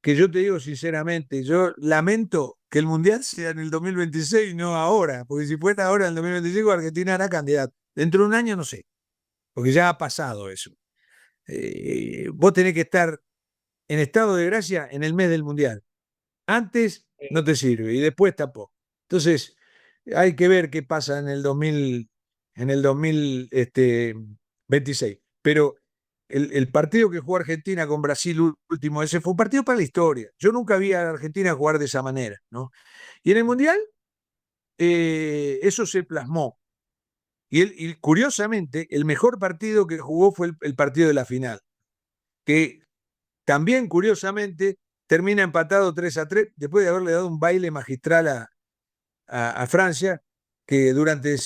que yo te digo sinceramente, yo lamento que el Mundial sea en el 2026 y no ahora, porque si fuera ahora en el 2025 Argentina era candidato. Dentro de un año no sé, porque ya ha pasado eso. Vos tenés que estar en estado de gracia en el mes del Mundial. Antes no te sirve y después tampoco. Entonces, hay que ver qué pasa en el 2026. Pero el partido que jugó Argentina con Brasil último, ese fue un partido para la historia. Yo nunca vi a Argentina jugar de esa manera, ¿no? Y en el Mundial, eso se plasmó. Y curiosamente, el mejor partido que jugó fue el partido de la final, que también curiosamente termina empatado 3-3, después de haberle dado un baile magistral a Francia, que durante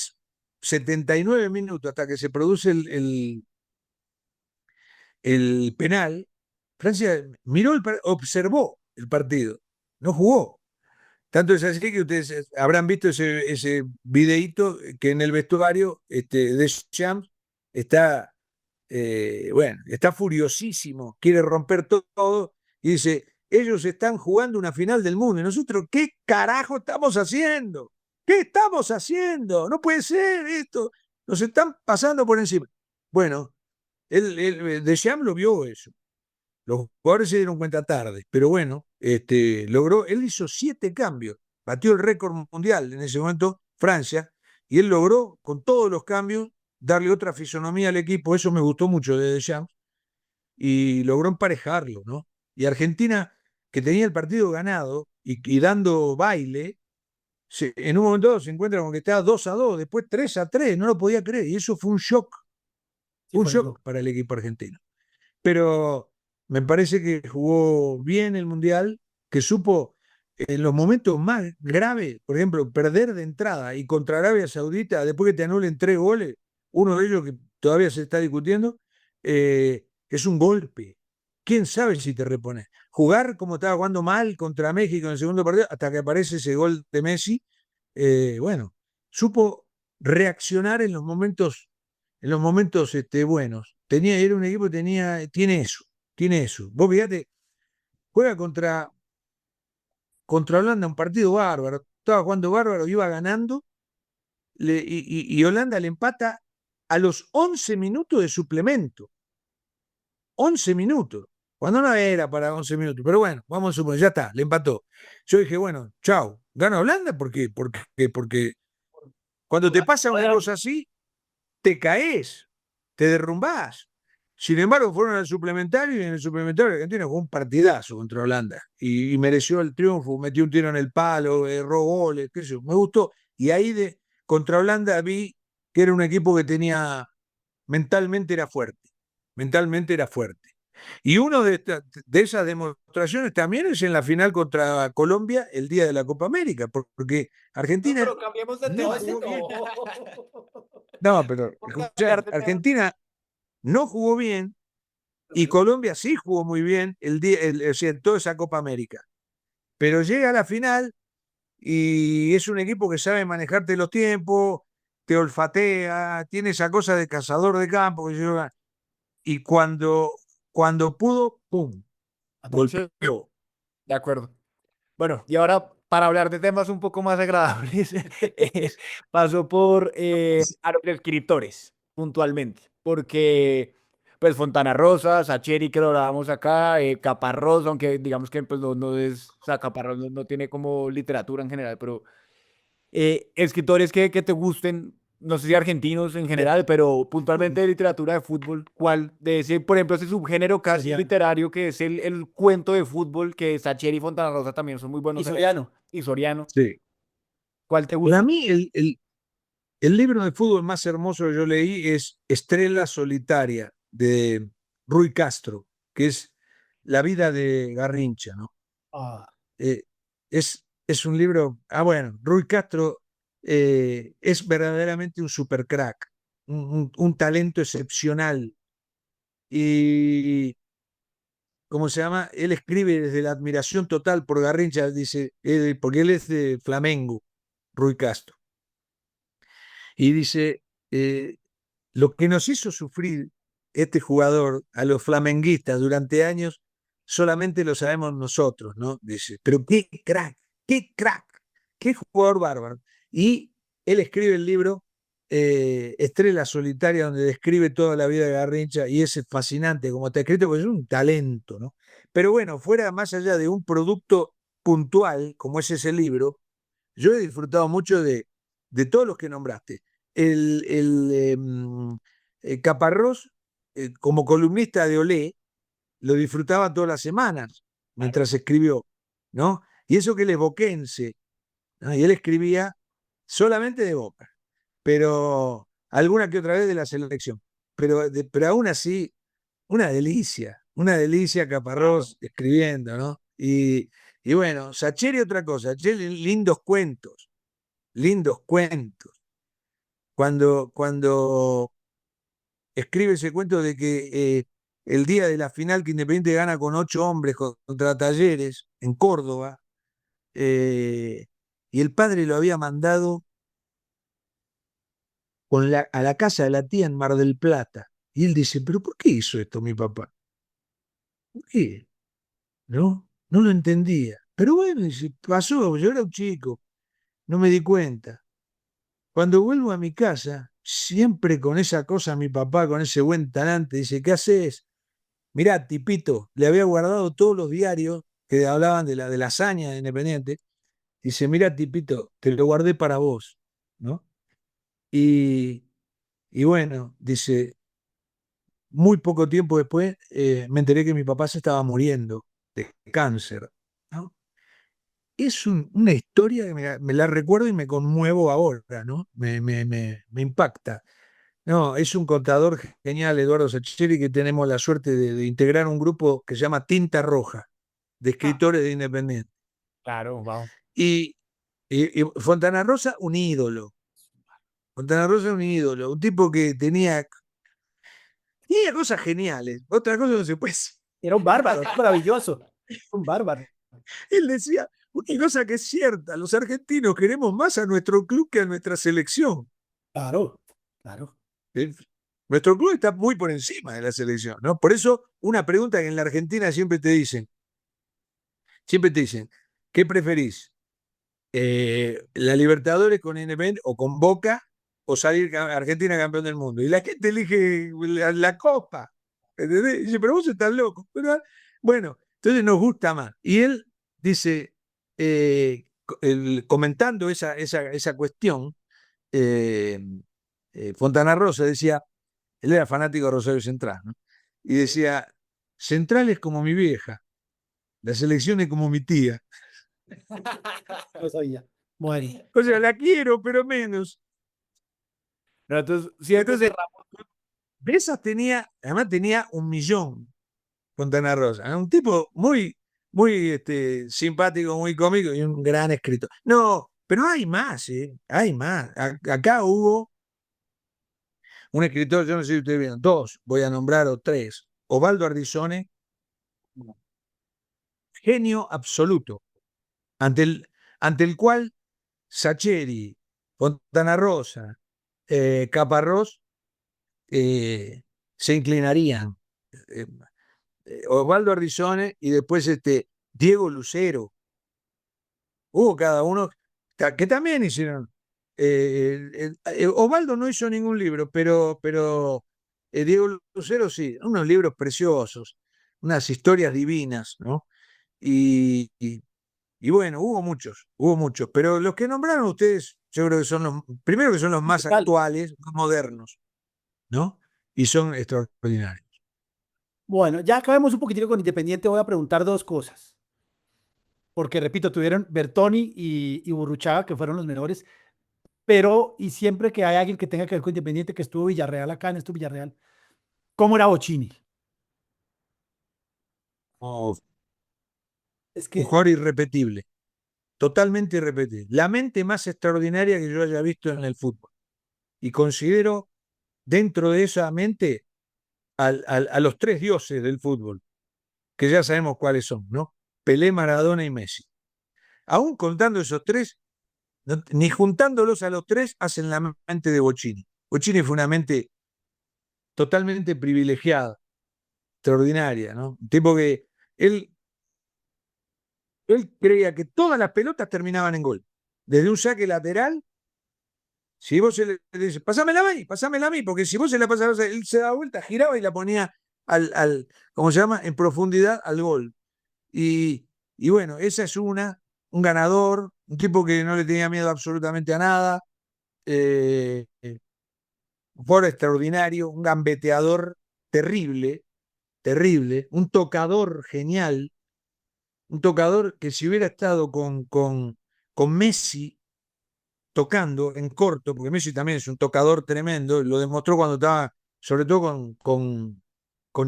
79 minutos, hasta que se produce el penal, Francia miró, observó el partido, no jugó. Tanto es así que ustedes habrán visto ese videíto que en el vestuario Deschamps está, bueno, está furiosísimo, quiere romper todo y dice, ellos están jugando una final del mundo y nosotros, ¿qué carajo estamos haciendo? ¿Qué estamos haciendo? No puede ser esto, nos están pasando por encima. Bueno, Deschamps lo vio eso. Los jugadores se dieron cuenta tarde, pero bueno, logró, él hizo 7 cambios, batió el récord mundial en ese momento, Francia, y él logró con todos los cambios darle otra fisonomía al equipo, eso me gustó mucho de Deschamps, y logró emparejarlo, ¿no? Y Argentina, que tenía el partido ganado y dando baile, en un momento dado se encuentra con que estaba 2-2, después 3-3, no lo podía creer, y eso fue un shock, Sí, un fue shock para el equipo argentino. Pero me parece que jugó bien el Mundial, que supo en los momentos más graves, por ejemplo, perder de entrada y contra Arabia Saudita, después que te anulen 3 goles, uno de ellos que todavía se está discutiendo, es un golpe. ¿Quién sabe si te repones? Jugar como estaba jugando mal contra México en el segundo partido, hasta que aparece ese gol de Messi, bueno, supo reaccionar en los momentos buenos. Era un equipo que tiene eso. Vos fíjate, juega contra Holanda un partido bárbaro, estaba jugando bárbaro, iba ganando, y Holanda le empata a los 11 minutos de suplemento. 11 minutos. Cuando no era para 11 minutos, pero bueno, vamos a suponer, ya está, le empató. Yo dije, bueno, chao, gana Holanda, ¿por qué? Porque cuando te pasa una cosa así, te caes, te derrumbás. Sin embargo, fueron al suplementario y en el suplementario Argentina jugó un partidazo contra Holanda y mereció el triunfo, metió un tiro en el palo, erró goles, qué sé yo, me gustó. Y ahí contra Holanda vi que era un equipo que tenía, mentalmente era fuerte, mentalmente era fuerte. Y una de esas demostraciones también es en la final contra Colombia el día de la Copa América, porque Argentina pero cambiemos de no tema. jugó bien. no. No, pero Vamos a escuchá, cambiar de tema. Argentina no jugó bien y Colombia sí jugó muy bien o sea, en toda esa Copa América. Pero llega a la final y es un equipo que sabe manejarte los tiempos, te olfatea, tiene esa cosa de cazador de campo. Y cuando pudo, ¡pum! Golpeó. De acuerdo. Bueno, y ahora para hablar de temas un poco más agradables, paso por a los escritores, puntualmente, porque pues Fontana Rosa, Sacheri, que lo hablábamos acá, Caparrós, aunque digamos que pues, no es, o sea, Caparrós no tiene como literatura en general, pero escritores que te gusten, no sé si argentinos en general, pero puntualmente de literatura de fútbol, ¿cuál? De ese, por ejemplo, ese subgénero casi Soriano. literario que es el cuento de fútbol, que Sacheri y Fontana Rosa también son muy buenos. Y Soriano. Y Soriano. Sí. ¿Cuál te Para gusta? mí, el libro de fútbol más hermoso que yo leí es Estrella Solitaria, de Rui Castro, que es la vida de Garrincha, ¿no? Ah, Eh, es un libro, bueno, Rui Castro es verdaderamente un super crack, un talento excepcional. Y, ¿cómo se llama? Él escribe desde la admiración total por Garrincha, dice, porque él es de Flamengo, Rui Castro. Y dice, lo que nos hizo sufrir este jugador a los flamenguistas durante años, solamente lo sabemos nosotros, ¿no? Dice, pero qué crack, qué jugador bárbaro. Y él escribe el libro Estrella Solitaria, donde describe toda la vida de Garrincha y es fascinante como está escrito, porque es un talento, ¿no? Pero bueno, fuera más allá de un producto puntual, como es ese libro, yo he disfrutado mucho de todos los que nombraste. Caparrós, como columnista de Olé, lo disfrutaba todas las semanas mientras escribió, ¿no? Y eso que él es boquense, ¿no? Y él escribía solamente de Boca, pero alguna que otra vez de la selección. Pero aún así, una delicia Caparrós escribiendo, ¿no? Y bueno, Sacheri otra cosa, Sacheri lindos cuentos. Cuando escribe ese cuento de que el día de la final que Independiente gana con 8 hombres contra Talleres en Córdoba, eh, y el padre lo había mandado a la casa de la tía en Mar del Plata. Y él dice, pero ¿por qué hizo esto mi papá? ¿Por qué? No lo entendía. Pero bueno, dice, pasó, yo era un chico, no me di cuenta. Cuando vuelvo a mi casa, siempre con esa cosa, mi papá, con ese buen talante, dice, ¿qué haces? Mirá, tipito, le había guardado todos los diarios que hablaban de la hazaña de Independiente. Dice, mirá, tipito, te lo guardé para vos, ¿no? Y, y bueno, dice, muy poco tiempo después me enteré que mi papá se estaba muriendo de cáncer, ¿no? Es una historia que me la recuerdo y me conmuevo ahora, ¿no? Me impacta. No, es un contador genial, Eduardo Sacheri, que tenemos la suerte de integrar un grupo que se llama Tinta Roja, de escritores de Independiente. Claro, wow. Y, y Fontana Rosa, un ídolo. Fontana Rosa, un ídolo. Un tipo que tenía cosas geniales. Otra cosa no se puede decir. era un bárbaro, es maravilloso. Un bárbaro. Él decía una cosa que es cierta: los argentinos queremos más a nuestro club que a nuestra selección. Claro, claro. Nuestro club está muy por encima de la selección, ¿no? Por eso, una pregunta que en la Argentina siempre te dicen, ¿qué preferís? ¿La Libertadores con Independiente o con Boca o salir Argentina campeón del mundo? Y la gente elige la Copa. ¿Entendés? Y dice, pero vos estás loco. Pero, bueno, entonces nos gusta más. Y él dice, comentando esa cuestión, Fontana Rosa decía, él era fanático de Rosario Central, ¿no? y decía, Central es como mi vieja, la selección es como mi tía. No sabía. Bueno, O sea, la quiero, pero menos. Nosotros siempre Entonces, cerramos. de esas tenía, además tenía 1.000.000, Fontana Rosa. Era un tipo muy, muy simpático, muy cómico y un gran escritor. No, pero hay más, ¿eh? Hay más. Acá hubo un escritor, yo no sé si ustedes vieron, dos, voy a nombrar o tres. Osvaldo Ardizone, genio absoluto, ante el cual Sacheri, Fontana Rosa, Caparrós se inclinarían. Eh, Osvaldo Ardizone y después Diego Lucero. Hubo cada uno que también hicieron. Osvaldo no hizo ningún libro, pero Diego Lucero sí, unos libros preciosos, unas historias divinas, ¿no? Y bueno, hubo muchos, pero los que nombraron ustedes, yo creo que son primero que son los más total. actuales, más modernos, ¿no? Y son extraordinarios. Bueno, ya acabemos un poquitico con Independiente. Voy a preguntar dos cosas. Porque, repito, tuvieron Bertoni y Burruchaga, que fueron los menores. Pero, y siempre que hay alguien que tenga que ver con Independiente, que estuvo Villarreal acá, en esto Villarreal, ¿cómo era Bocini? Oh, Es un que, jugador irrepetible, totalmente irrepetible. La mente más extraordinaria que yo haya visto en el fútbol. Y considero dentro de esa mente a los tres dioses del fútbol, que ya sabemos cuáles son, ¿no? Pelé, Maradona y Messi. Aún contando esos tres, ni juntándolos a los tres, hacen la mente de Bocini. Bocini fue una mente totalmente privilegiada, extraordinaria, ¿no? Un tipo que él, él creía que todas las pelotas terminaban en gol. Desde un saque lateral, si vos se le dices, pasámela a mí, porque si vos se la pasabas, él se daba vuelta, giraba y la ponía ¿cómo se llama? En profundidad al gol. Y bueno, esa es un ganador, un tipo que no le tenía miedo absolutamente a nada, un jugador extraordinario, un gambeteador terrible, terrible, un tocador genial, un tocador que si hubiera estado con Messi tocando en corto, porque Messi también es un tocador tremendo, lo demostró cuando estaba, sobre todo con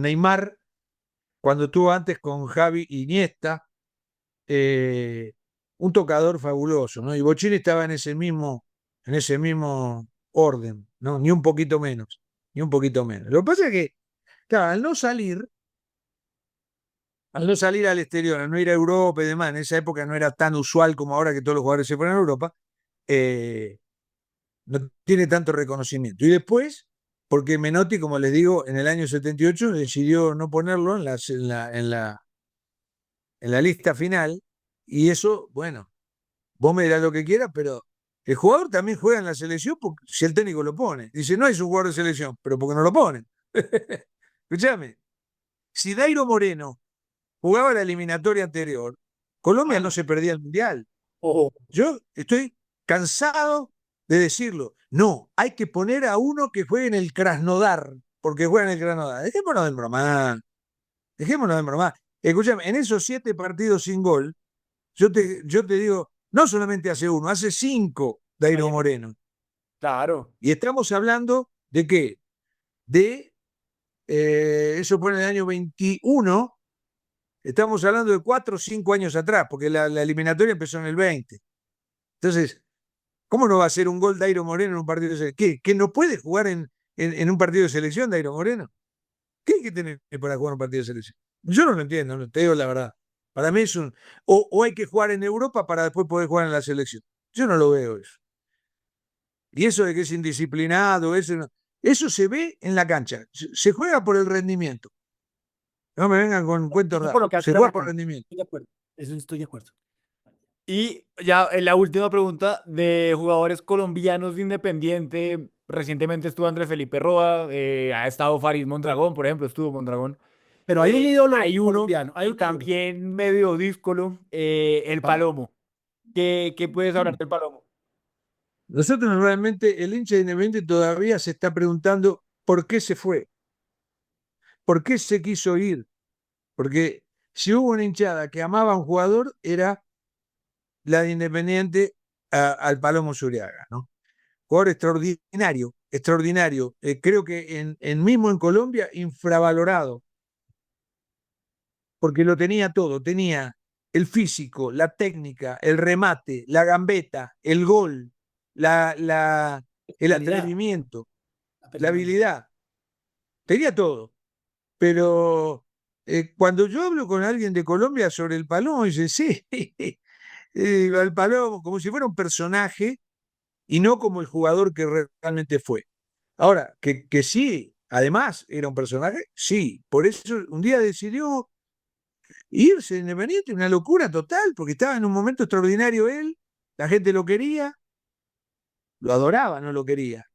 Neymar, cuando estuvo antes con Javi Iniesta, eh, un tocador fabuloso, ¿no? Y Bochini estaba en ese mismo orden, ¿no? Ni un poquito menos, ni un poquito menos. Lo que pasa es que, claro, al no salir al exterior, al no ir a Europa y demás, en esa época no era tan usual como ahora que todos los jugadores se fueron a Europa, eh, no tiene tanto reconocimiento. Y después, porque Menotti, como les digo, en el año 78 decidió no ponerlo en la lista final, y eso, bueno, vos me dirás lo que quieras, pero el jugador también juega en la selección porque, si el técnico lo pone. Dice, no es un jugador de selección, pero porque no lo ponen. Escúchame, si Dairo Moreno jugaba la eliminatoria anterior, Colombia no se perdía el Mundial. ojo, Yo estoy cansado de decirlo. No, hay que poner a uno que juegue en el Krasnodar, porque juega en el Krasnodar. Dejémonos de bromar, dejémonos de bromar. Escúchame, en esos 7 partidos sin gol, yo te digo, no solamente hace uno, hace 5 Dairo Vaya, Moreno. claro. Y estamos hablando de qué? De, eso fue en el año 21, estamos hablando de 4 o 5 años atrás, porque la eliminatoria empezó en el 20. Entonces, ¿cómo no va a ser un gol Dairo Moreno en un partido de selección? ¿Qué? ¿Que no puede jugar en un partido de selección Dairo Moreno? ¿Qué hay que tener para jugar un partido de selección? Yo no lo entiendo, no, te digo la verdad. Para mí es un. O hay que jugar en Europa para después poder jugar en la selección. Yo no lo veo eso. Y eso de que es indisciplinado, eso se ve en la cancha. Se juega por el rendimiento. No me vengan con cuentos eso por raros. lo que Se hace juega por arrancar. rendimiento. Estoy de acuerdo. Eso estoy de acuerdo. Y ya en la última pregunta de jugadores colombianos de Independiente. Recientemente estuvo Andrés Felipe Roa, ha estado Farid Mondragón, por ejemplo, estuvo Mondragón. Pero hay un ídolo Hay uno colombiano. Hay un ídolo. también medio díscolo, el Vamos. Palomo. ¿Qué puedes hablar del Palomo? Nosotros realmente, el hincha de Independiente todavía se está preguntando por qué se fue. ¿Por qué se quiso ir? Porque si hubo una hinchada que amaba a un jugador, era la de Independiente al Palomo Zuriaga, ¿no? Jugador extraordinario, extraordinario. Creo que mismo en Colombia, infravalorado, porque lo tenía todo. Tenía el físico, la técnica, el remate, la gambeta, el gol, el Calidad, atrevimiento, la la personalidad. habilidad. Tenía todo. Pero cuando yo hablo con alguien de Colombia sobre el Palomo, dice, sí, el Palomo, como si fuera un personaje y no como el jugador que realmente fue. Ahora, que sí, además era un personaje, sí. Por eso un día decidió irse de Independiente, una locura total, porque estaba en un momento extraordinario él, la gente lo quería, lo adoraba, no lo quería.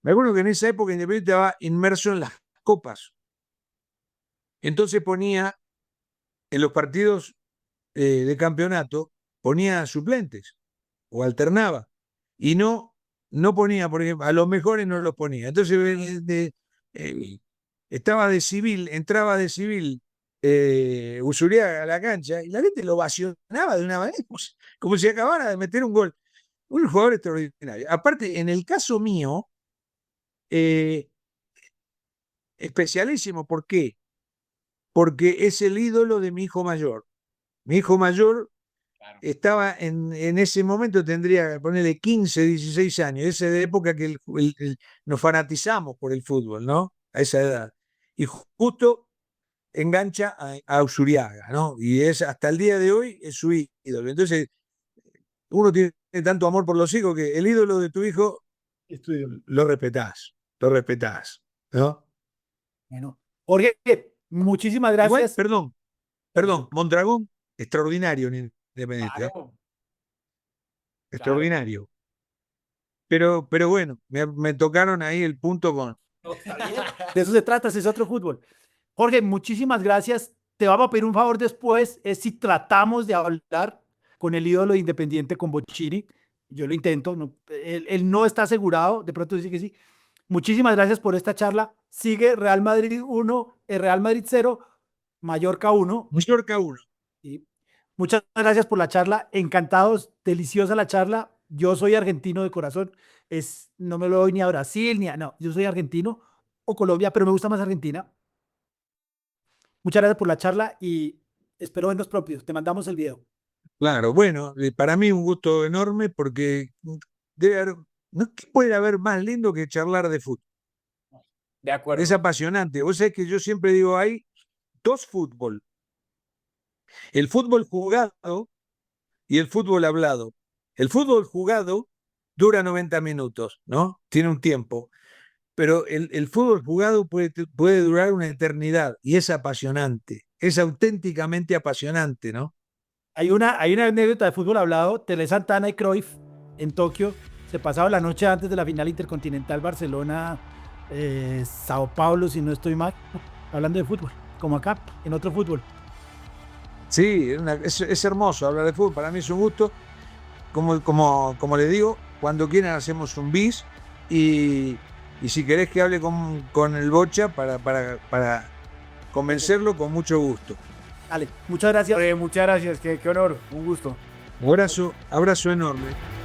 Me acuerdo que en esa época Independiente estaba inmerso en las copas. Entonces ponía en los partidos de campeonato, ponía suplentes o alternaba. Y no ponía, por ejemplo, a los mejores no los ponía. Entonces estaba de civil, entraba de civil Usuriaga a la cancha y la gente lo ovacionaba de una manera como si acabara de meter un gol. Un jugador extraordinario. Aparte, en el caso mío, especialísimo. ¿Por qué? Porque es el ídolo de mi hijo mayor. Mi hijo mayor estaba en ese momento, tendría que ponerle 15, 16 años, esa es la época que nos fanatizamos por el fútbol, ¿no? A esa edad. Y justo engancha a Usuriaga, ¿no? Y es hasta el día de hoy es su ídolo. Entonces, uno tiene tanto amor por los hijos que el ídolo de tu hijo lo respetás, ¿no? Bueno, Jorge, muchísimas Igual, gracias. perdón, Mondragón, extraordinario en Independiente, Claro, claro. extraordinario. Pero bueno, me tocaron ahí el punto con. No, está bien. De eso se trata, ese es otro fútbol. Jorge, muchísimas gracias. Te vamos a pedir un favor después, es si tratamos de hablar con el ídolo de Independiente, con Bochini. Yo lo intento, él no está asegurado, de pronto dice que sí. Muchísimas gracias por esta charla. Sigue Real Madrid 1, Real Madrid 0, Mallorca 1. Mallorca 1. Y muchas gracias por la charla. Encantados, deliciosa la charla. Yo soy argentino de corazón. No me lo doy ni a Brasil, no, yo soy argentino o Colombia, pero me gusta más Argentina. Muchas gracias por la charla y espero vernos propios. Te mandamos el video. Claro, bueno, para mí un gusto enorme porque debe haber, no puede haber más lindo que charlar de fútbol. De acuerdo. Es apasionante. Vos sabés que yo siempre digo, hay dos fútbol. El fútbol jugado y el fútbol hablado. El fútbol jugado dura 90 minutos, ¿no? Tiene un tiempo. Pero el fútbol jugado puede durar una eternidad y es apasionante. Es auténticamente apasionante, ¿no? Hay una anécdota de fútbol hablado. Tele Santana y Cruyff en Tokio se pasaban la noche antes de la final intercontinental Barcelona, Sao Paulo, si no estoy mal, hablando de fútbol, como acá, en otro fútbol. Sí, es hermoso hablar de fútbol. Para mí es un gusto. Como le digo, cuando quieran hacemos un bis y si querés que hable con el Bocha para convencerlo, con mucho gusto. Dale, muchas gracias. Muchas gracias, qué honor, un gusto. Abrazo enorme.